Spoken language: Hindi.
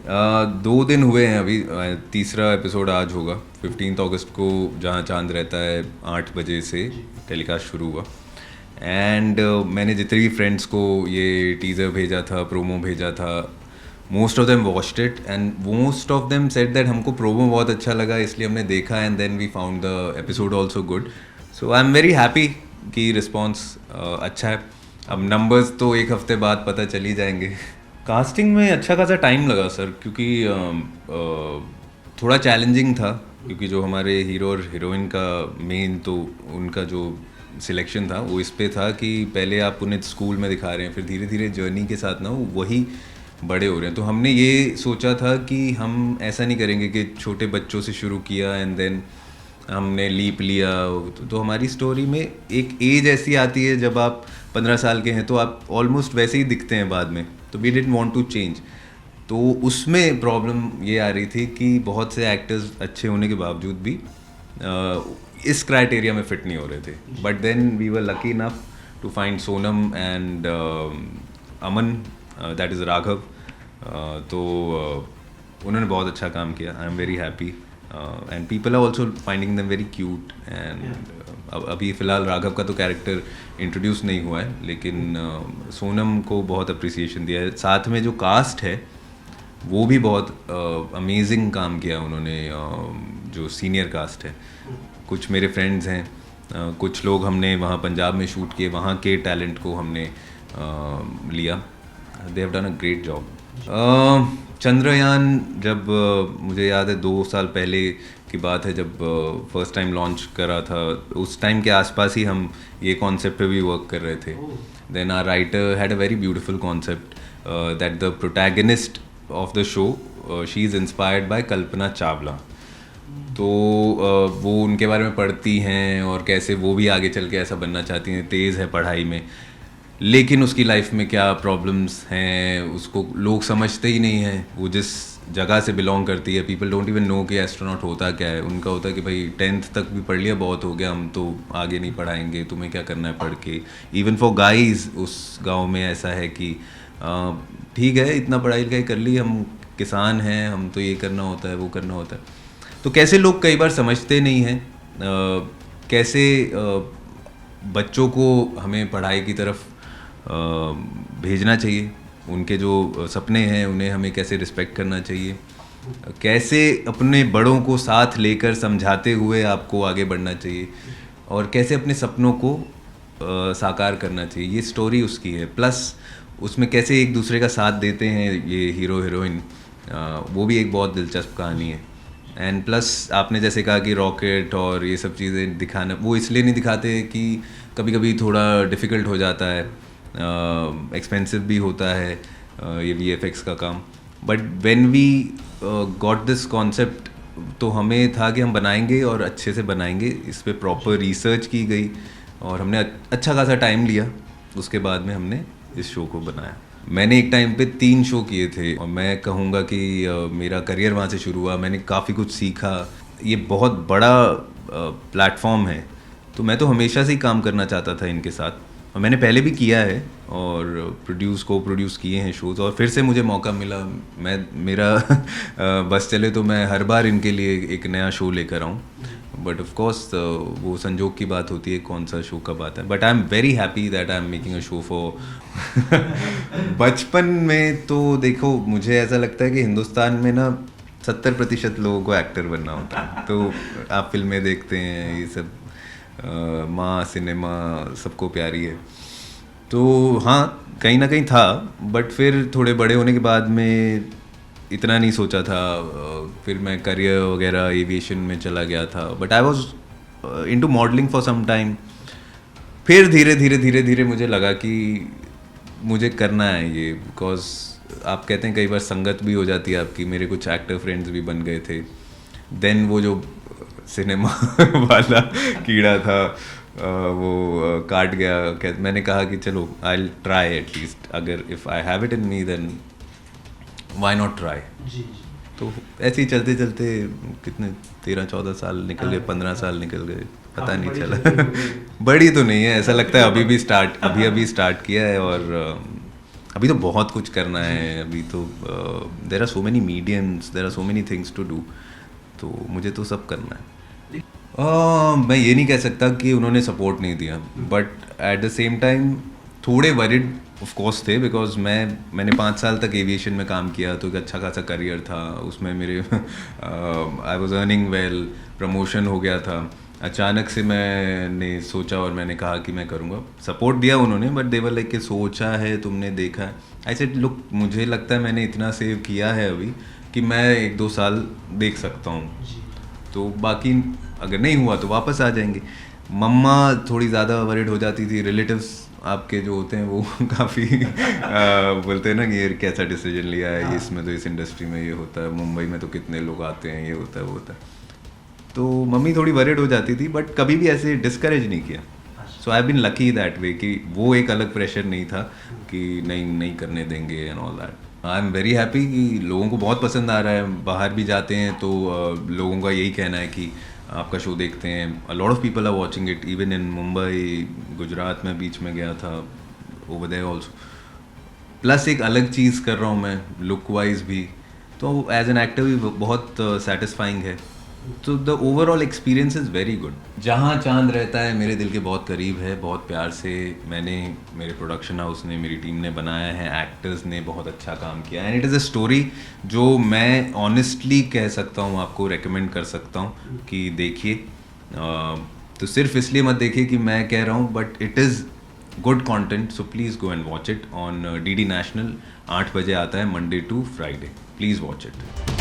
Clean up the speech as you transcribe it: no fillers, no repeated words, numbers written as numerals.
2 दिन हुए हैं अभी, तीसरा एपिसोड आज होगा 15 अगस्त को, जहाँ चांद रहता है 8 बजे से टेलीकास्ट शुरू हुआ। एंड मैंने जितने भी फ्रेंड्स को ये टीज़र भेजा था, प्रोमो भेजा था, most of them watched it and most of them said that हमको प्रोमो बहुत अच्छा लगा इसलिए हमने देखा, and then we found the episode also good. So I am very happy कि रिस्पॉन्स अच्छा है। अब नंबर्स तो एक हफ्ते बाद पता चल ही जाएंगे। कास्टिंग में अच्छा खासा टाइम लगा सर, क्योंकि थोड़ा चैलेंजिंग था, क्योंकि जो हमारे हीरो और हीरोइन का मेन तो उनका जो सिलेक्शन था वो इस पे था कि पहले आप उन्हें स्कूल में दिखा रहे हैं, फिर धीरे धीरे जर्नी के साथ ना वही बड़े हो रहे हैं। तो हमने ये सोचा था कि हम ऐसा नहीं करेंगे कि छोटे बच्चों से शुरू किया एंड देन हमने लीप लिया। तो हमारी स्टोरी में एक एज ऐसी आती है जब आप 15 साल के हैं तो आप ऑलमोस्ट वैसे ही दिखते हैं बाद में, तो we didn't want to change. तो उसमें प्रॉब्लम ये आ रही थी कि बहुत से एक्टर्स अच्छे होने के बावजूद भी इस क्राइटेरिया में फिट नहीं हो रहे थे। But then we were lucky enough to find Sonam and Aman, that is Raghav. तो उन्होंने बहुत अच्छा काम किया। I am very happy and people are also finding them very cute. And अभी फ़िलहाल राघव का तो कैरेक्टर इंट्रोड्यूस नहीं हुआ है, लेकिन सोनम को बहुत अप्रिसिएशन दिया है। साथ में जो कास्ट है वो भी बहुत अमेजिंग काम किया उन्होंने, जो सीनियर कास्ट है। कुछ मेरे फ्रेंड्स हैं, कुछ लोग हमने वहाँ पंजाब में शूट किए, वहाँ के टैलेंट को हमने लिया। They have done a great job. Chandrayaan जब मुझे याद है 2 साल पहले की बात है, जब फर्स्ट टाइम लॉन्च करा था, उस टाइम के आसपास ही हम ये कॉन्सेप्ट पे भी वर्क कर रहे थे। Then our writer had a very beautiful concept that the protagonist of the show, she is inspired by Kalpana Chawla. तो वो उनके बारे में पढ़ती हैं और कैसे वो भी आगे चल के ऐसा बनना चाहती हैं, तेज़ है पढ़ाई में, लेकिन उसकी लाइफ में क्या प्रॉब्लम्स हैं उसको लोग समझते ही नहीं हैं। वो जिस जगह से बिलोंग करती है, पीपल डोंट इवन नो कि एस्ट्रोनॉट होता क्या है। उनका होता है कि भाई 10th तक भी पढ़ लिया बहुत हो गया, हम तो आगे नहीं पढ़ाएंगे, तुम्हें क्या करना है पढ़ के। इवन फॉर गाइज उस गांव में ऐसा है कि ठीक है इतना पढ़ाई लिखाई कर ली, हम किसान हैं, हम तो ये करना होता है वो करना होता है। तो कैसे लोग कई बार समझते नहीं हैं, कैसे बच्चों को हमें पढ़ाई की तरफ भेजना चाहिए, उनके जो सपने हैं उन्हें हमें कैसे रिस्पेक्ट करना चाहिए, कैसे अपने बड़ों को साथ लेकर समझाते हुए आपको आगे बढ़ना चाहिए, और कैसे अपने सपनों को साकार करना चाहिए। ये स्टोरी उसकी है। प्लस उसमें कैसे एक दूसरे का साथ देते हैं ये हीरो हीरोइन, वो भी एक बहुत दिलचस्प कहानी है। एंड प्लस आपने जैसे कहा कि रॉकेट और ये सब चीज़ें दिखाना, वो इसलिए नहीं दिखाते कि कभी कभी थोड़ा डिफ़िकल्ट हो जाता है, एक्सपेंसिव भी होता है ये VFX का काम। But when we got this concept, तो हमें था कि हम बनाएंगे और अच्छे से बनाएंगे। इस पर प्रॉपर रिसर्च की गई और हमने अच्छा खासा टाइम लिया, उसके बाद में हमने इस शो को बनाया। मैंने एक टाइम पे 3 शो किए थे और मैं कहूँगा कि मेरा करियर वहाँ से शुरू हुआ। मैंने काफ़ी कुछ सीखा। ये बहुत बड़ा प्लेटफॉर्म है, तो मैं तो हमेशा से ही काम करना चाहता था इनके साथ, और मैंने पहले भी किया है और को प्रोड्यूस किए हैं शोज़, और फिर से मुझे मौका मिला। मैं मेरा बस चले तो मैं हर बार इनके लिए एक नया शो लेकर आऊँ। बट ऑफ कोर्स वो संजोग की बात होती है कौन सा शो कब आता है। But I am very happy that I am making a show for बचपन में तो देखो, मुझे ऐसा लगता है कि हिंदुस्तान में ना 70% लोगों को एक्टर बनना होता है। तो आप फिल्में देखते हैं, ये सब माँ सिनेमा सबको प्यारी है। तो हाँ, कहीं ना कहीं था, बट फिर थोड़े बड़े होने के बाद में इतना नहीं सोचा था। फिर मैं करियर वगैरह एविएशन में चला गया था, but I was into modelling for some time. फिर धीरे धीरे धीरे धीरे मुझे लगा कि मुझे करना है ये, बिकॉज आप कहते हैं कई बार संगत भी हो जाती है आपकी। मेरे कुछ एक्टर फ्रेंड्स भी बन गए थे। देन वो जो सिनेमा वाला कीड़ा था वो काट गया। मैंने कहा कि चलो आई विल ट्राई एटलीस्ट, अगर if I have it in me then why not try. तो ऐसे ही चलते चलते कितने 13-14 साल निकल गए, 15 साल निकल गए, पता नहीं चला। बड़ी तो नहीं है, ऐसा लगता है अभी अभी स्टार्ट किया है। और अभी तो बहुत कुछ करना है, अभी तो there are so many mediums, there are so many things to do, तो मुझे तो सब करना है। मैं ये नहीं कह सकता कि उन्होंने सपोर्ट नहीं दिया, but at the same time थोड़े वरिड ऑफ कोर्स थे, बिकॉज मैंने 5 साल तक एविएशन में काम किया, तो एक अच्छा खासा करियर था उसमें मेरे। I was earning well, promotion हो गया था। अचानक से मैंने सोचा और मैंने कहा कि मैं करूँगा। सपोर्ट दिया उन्होंने, बट देवर लाइक कि सोचा है तुमने, देखा है। आई सेड लुक, मुझे लगता है मैंने इतना सेव किया है अभी कि मैं 1-2 साल देख सकता हूँ, तो बाकी अगर नहीं हुआ तो वापस आ जाएंगे। मम्मा थोड़ी ज़्यादा वरिड हो जाती थी, रिलेटिव्स आपके जो होते हैं वो काफ़ी बोलते हैं ना कि ये कैसा डिसीजन लिया है, ये इसमें तो इस इंडस्ट्री में ये होता है, मुंबई में तो कितने लोग आते हैं, ये होता है वो होता है। तो मम्मी थोड़ी वरिड हो जाती थी, बट कभी भी ऐसे डिस्करेज नहीं किया। So I been lucky that way कि वो एक अलग प्रेशर नहीं था कि नहीं नहीं करने देंगे and all that. I am very happy कि लोगों को बहुत पसंद आ रहा है। बाहर भी जाते हैं तो लोगों का यही कहना है कि आपका शो देखते हैं, a lot of people are watching it, even in Mumbai, Gujarat में बीच में गया था, ओवर देयर ऑल्सो। प्लस एक अलग चीज़ कर रहा हूँ मैं लुक वाइज भी, तो एज एन एक्टर भी बहुत सेटिस्फाइंग है। तो the overall experience is very good. जहाँ चांद रहता है मेरे दिल के बहुत करीब है, बहुत प्यार से मैंने, मेरे प्रोडक्शन हाउस ने, मेरी टीम ने बनाया है, एक्टर्स ने बहुत अच्छा काम किया है, and it is a story जो मैं ऑनेस्टली कह सकता हूँ, आपको रेकमेंड कर सकता हूँ कि देखिए। तो सिर्फ इसलिए मत देखिए कि मैं कह रहा हूँ, but it is good content, so please go and watch it on DD national. 8 बजे आता है, Monday to Friday. Please watch it.